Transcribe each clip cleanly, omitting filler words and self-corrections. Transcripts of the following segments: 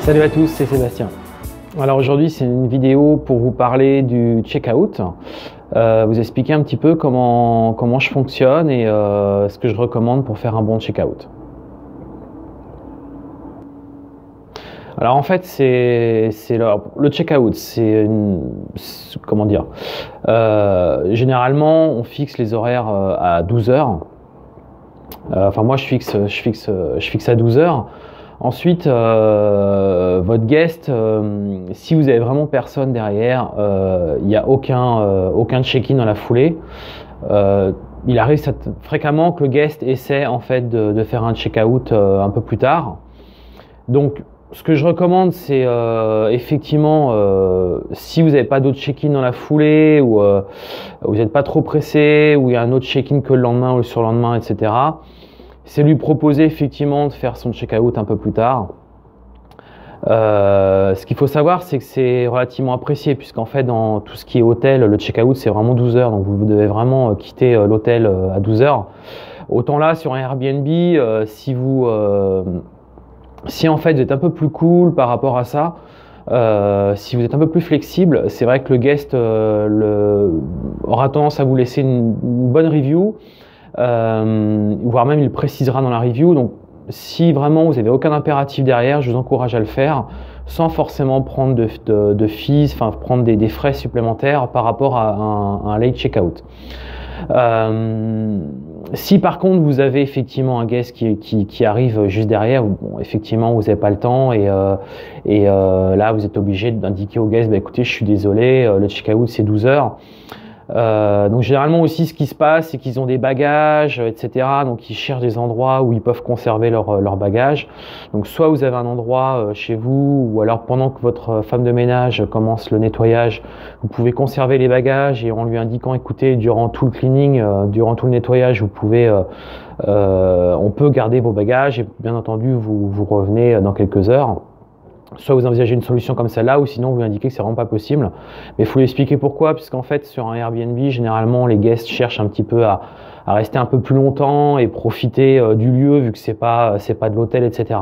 Salut à tous, c'est Sébastien. Alors aujourd'hui c'est une vidéo pour vous parler du checkout, vous expliquer un petit peu comment je fonctionne et ce que je recommande pour faire un bon checkout. Alors en fait le checkout, comment dire, généralement on fixe les horaires à 12 heures. Enfin moi je fixe à 12 heures. Ensuite, votre guest, si vous avez vraiment personne derrière, il n'y a aucun check-in dans la foulée. Il arrive fréquemment que le guest essaie en fait de faire un check-out un peu plus tard. Donc, ce que je recommande, c'est effectivement, si vous n'avez pas d'autres check-in dans la foulée ou vous n'êtes pas trop pressé, ou il y a un autre check-in que le lendemain ou le surlendemain, etc., c'est lui proposer effectivement de faire son check-out un peu plus tard. Ce qu'il faut savoir, c'est que c'est relativement apprécié, puisqu'en fait, dans tout ce qui est hôtel, le check-out, c'est vraiment 12 heures. Donc, vous devez vraiment quitter l'hôtel à 12 heures. Autant là, sur un Airbnb, si en fait, vous êtes un peu plus cool par rapport à ça, si vous êtes un peu plus flexible, c'est vrai que le guest aura tendance à vous laisser une bonne review. Voire même il précisera dans la review. Donc si vraiment vous n'avez aucun impératif derrière, je vous encourage à le faire sans forcément prendre de fees, enfin prendre des frais supplémentaires par rapport à un late checkout. Si par contre vous avez effectivement un guest qui arrive juste derrière, bon, effectivement vous n'avez pas le temps et là vous êtes obligé d'indiquer au guest, bah, écoutez, je suis désolé, le checkout c'est 12 heures. Donc généralement aussi ce qui se passe, c'est qu'ils ont des bagages, etc. Donc ils cherchent des endroits où ils peuvent conserver leurs bagages. Donc soit vous avez un endroit chez vous, ou alors pendant que votre femme de ménage commence le nettoyage, vous pouvez conserver les bagages et en lui indiquant, écoutez, durant tout le cleaning, durant tout le nettoyage, on peut garder vos bagages et bien entendu vous revenez dans quelques heures. Soit vous envisagez une solution comme celle-là, ou sinon vous indiquez que c'est vraiment pas possible. Mais il faut lui expliquer pourquoi, puisqu'en fait sur un Airbnb, généralement les guests cherchent un petit peu à rester un peu plus longtemps et profiter du lieu, vu que c'est pas de l'hôtel, etc.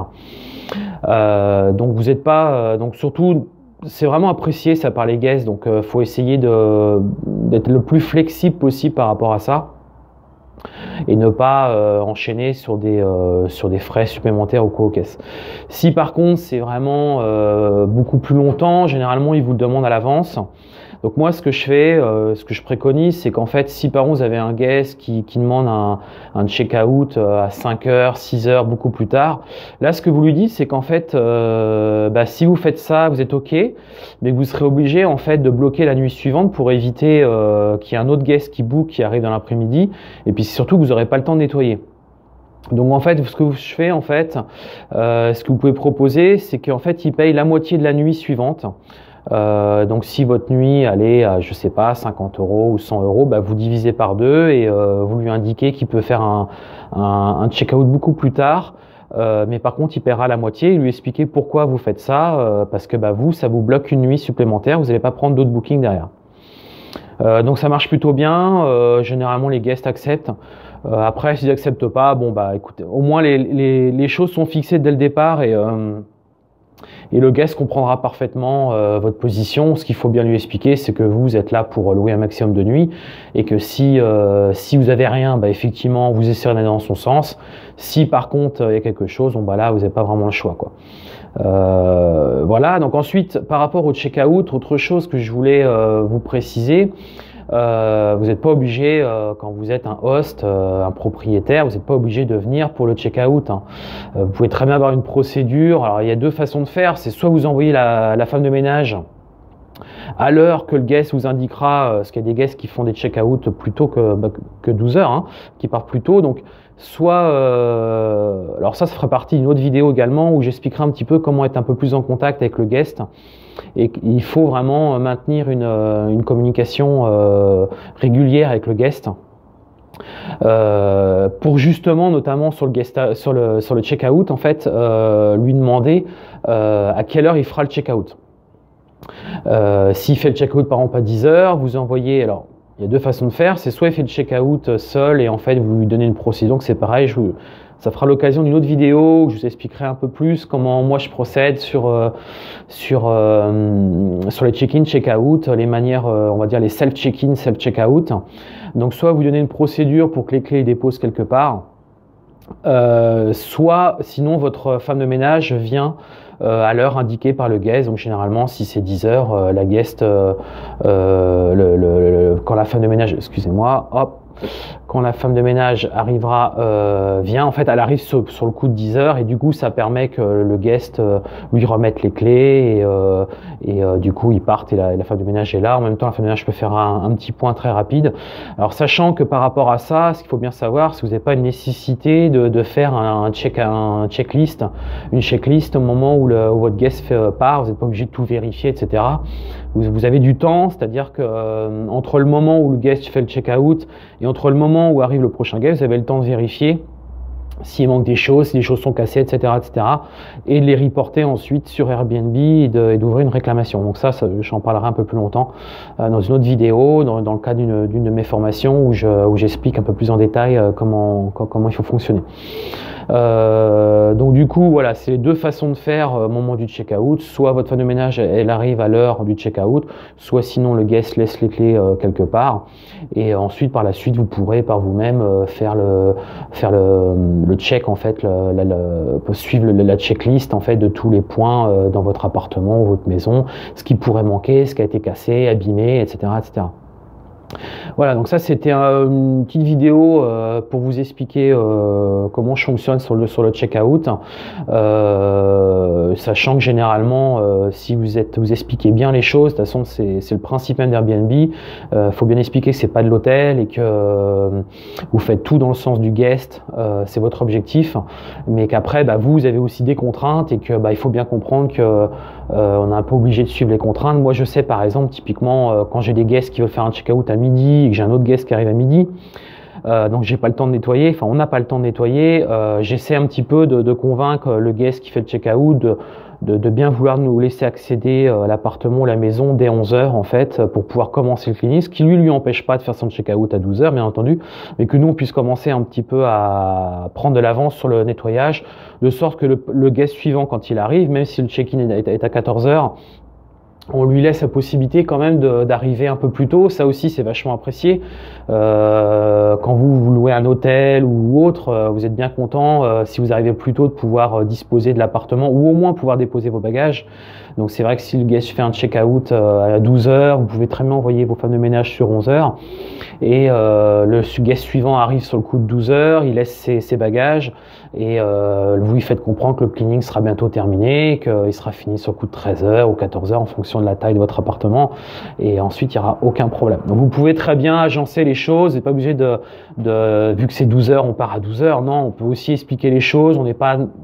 Donc vous n'êtes pas, donc surtout c'est vraiment apprécié ça par les guests, donc faut essayer d'être le plus flexible possible par rapport à ça. Et ne pas enchaîner sur des frais supplémentaires ou quoi aux caisses. Si par contre c'est vraiment beaucoup plus longtemps, généralement ils vous le demandent à l'avance. Donc moi ce que je fais, ce que je préconise, c'est qu'en fait si par exemple vous avez un guest qui demande un check-out à 5 heures, 6 heures, beaucoup plus tard, là ce que vous lui dites c'est qu'en fait si vous faites ça, vous êtes ok, mais que vous serez obligé en fait de bloquer la nuit suivante pour éviter qu'il y ait un autre guest qui arrive dans l'après-midi, et puis surtout que vous n'aurez pas le temps de nettoyer. Donc en fait, ce que je fais en fait, ce que vous pouvez proposer, c'est qu'en fait, il paye la moitié de la nuit suivante. Donc si votre nuit elle est à, je sais pas, 50 € ou 100 €, bah, vous divisez par deux et vous lui indiquez qu'il peut faire un check-out beaucoup plus tard. Mais par contre, il paiera la moitié et lui expliquer pourquoi vous faites ça, parce que bah, ça vous bloque une nuit supplémentaire, vous n'allez pas prendre d'autres bookings derrière. Donc ça marche plutôt bien, généralement les guests acceptent. Après, s'ils n'acceptent pas, bon bah écoutez, au moins les choses sont fixées dès le départ et le guest comprendra parfaitement votre position. Ce qu'il faut bien lui expliquer, c'est que vous êtes là pour louer un maximum de nuits et que si vous avez rien, bah effectivement vous essayerez d'aller dans son sens. Si par contre il y a quelque chose, bon bah là vous n'avez pas vraiment le choix quoi. Voilà. Donc ensuite par rapport au check-out, autre chose que je voulais vous préciser. Vous n'êtes pas obligé, quand vous êtes un host, un propriétaire, vous n'êtes pas obligé de venir pour le check-out. Hein. Vous pouvez très bien avoir une procédure. Alors il y a deux façons de faire. C'est soit vous envoyez la femme de ménage à l'heure que le guest vous indiquera, parce qu'il y a des guests qui font des check-out plus tôt que 12 heures, hein, qui partent plus tôt. Donc soit, alors ça ferait partie d'une autre vidéo également où j'expliquerai un petit peu comment être un peu plus en contact avec le guest. Et il faut vraiment maintenir une communication régulière avec le guest pour justement, notamment sur le check-out, en fait, lui demander à quelle heure il fera le check-out. S'il fait le check-out par exemple à 10 heures, vous envoyez, alors Il y a deux façons de faire, c'est soit il fait le check-out seul et en fait vous lui donnez une procédure, donc c'est pareil, ça fera l'occasion d'une autre vidéo où je vous expliquerai un peu plus comment moi je procède sur les check-in, check-out, les manières, on va dire les self-check-in, self-check-out. Donc soit vous donnez une procédure pour que les clés les déposent quelque part, soit sinon votre femme de ménage vient à l'heure indiquée par le guest. Donc généralement si c'est 10 heures, la guest quand la femme de ménage, excusez-moi, hop, quand la femme de ménage arrivera, vient, en fait, elle arrive sur le coup de 10 heures et du coup, ça permet que le guest lui remette les clés et du coup, il parte et la femme de ménage est là. En même temps, la femme de ménage peut faire un petit point très rapide. Alors, sachant que par rapport à ça, ce qu'il faut bien savoir, c'est que vous n'avez pas une nécessité de faire un checklist au moment où votre guest part. Vous n'êtes pas obligé de tout vérifier, etc. Vous avez du temps, c'est-à-dire que entre le moment où le guest fait le check-out et entre le moment où arrive le prochain guest, vous avez le temps de vérifier s'il manque des choses, si les choses sont cassées, etc., etc., et de les reporter ensuite sur Airbnb et d'ouvrir une réclamation. Donc ça j'en parlerai un peu plus longtemps dans une autre vidéo, dans le cadre d'une de mes formations où j'explique un peu plus en détail comment il faut fonctionner. Donc du coup, voilà, c'est les deux façons de faire au moment du check-out. Soit votre femme de ménage, elle arrive à l'heure du check-out, soit sinon le guest laisse les clés quelque part. Et ensuite, par la suite, vous pourrez par vous-même faire le check, en fait, suivre la checklist en fait de tous les points dans votre appartement ou votre maison, ce qui pourrait manquer, ce qui a été cassé, abîmé, etc., etc. Voilà, donc ça c'était une petite vidéo pour vous expliquer comment je fonctionne sur le check-out, sachant que généralement si vous expliquez bien les choses, de toute façon c'est le principe même d'Airbnb, faut bien expliquer que c'est pas de l'hôtel et que vous faites tout dans le sens du guest, c'est votre objectif, mais qu'après vous avez aussi des contraintes et que il faut bien comprendre que on est un peu obligé de suivre les contraintes. Moi je sais par exemple typiquement quand j'ai des guests qui veulent faire un check-out à midi et que j'ai un autre guest qui arrive à midi, donc j'ai pas le temps de nettoyer, enfin on n'a pas le temps de nettoyer, j'essaie un petit peu de convaincre le guest qui fait le check-out de bien vouloir nous laisser accéder à l'appartement ou la maison dès 11 heures en fait pour pouvoir commencer le cleaning, ce qui lui empêche pas de faire son check-out à 12 heures bien entendu, mais que nous on puisse commencer un petit peu à prendre de l'avance sur le nettoyage, de sorte que le guest suivant quand il arrive, même si le check-in est à 14 heures, on lui laisse la possibilité quand même d'arriver un peu plus tôt. Ça aussi, c'est vachement apprécié. Quand vous louez un hôtel ou autre, vous êtes bien content si vous arrivez plus tôt de pouvoir disposer de l'appartement ou au moins pouvoir déposer vos bagages. Donc c'est vrai que si le guest fait un check-out à 12 heures, vous pouvez très bien envoyer vos femmes de ménage sur 11 heures. Et le guest suivant arrive sur le coup de 12 heures, il laisse ses bagages et vous lui faites comprendre que le cleaning sera bientôt terminé, qu'il sera fini sur le coup de 13 heures ou 14 heures en fonction de la taille de votre appartement, et ensuite il n'y aura aucun problème. Donc vous pouvez très bien agencer les choses, vous n'êtes pas obligé vu que c'est 12 heures, on part à 12 heures, non, on peut aussi expliquer les choses,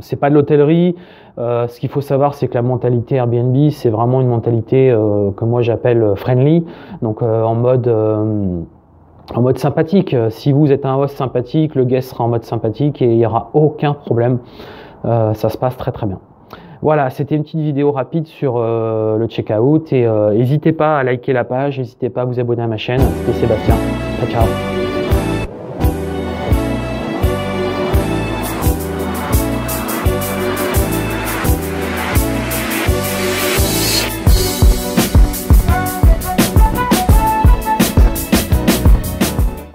c'est pas de l'hôtellerie. Ce qu'il faut savoir, c'est que la mentalité Airbnb, c'est vraiment une mentalité que moi j'appelle friendly, donc en mode sympathique. Si vous êtes un host sympathique, le guest sera en mode sympathique et il n'y aura aucun problème. Ça se passe très très bien. Voilà, c'était une petite vidéo rapide sur le check-out et n'hésitez pas à liker la page, n'hésitez pas à vous abonner à ma chaîne. C'était Sébastien. Ciao, ciao.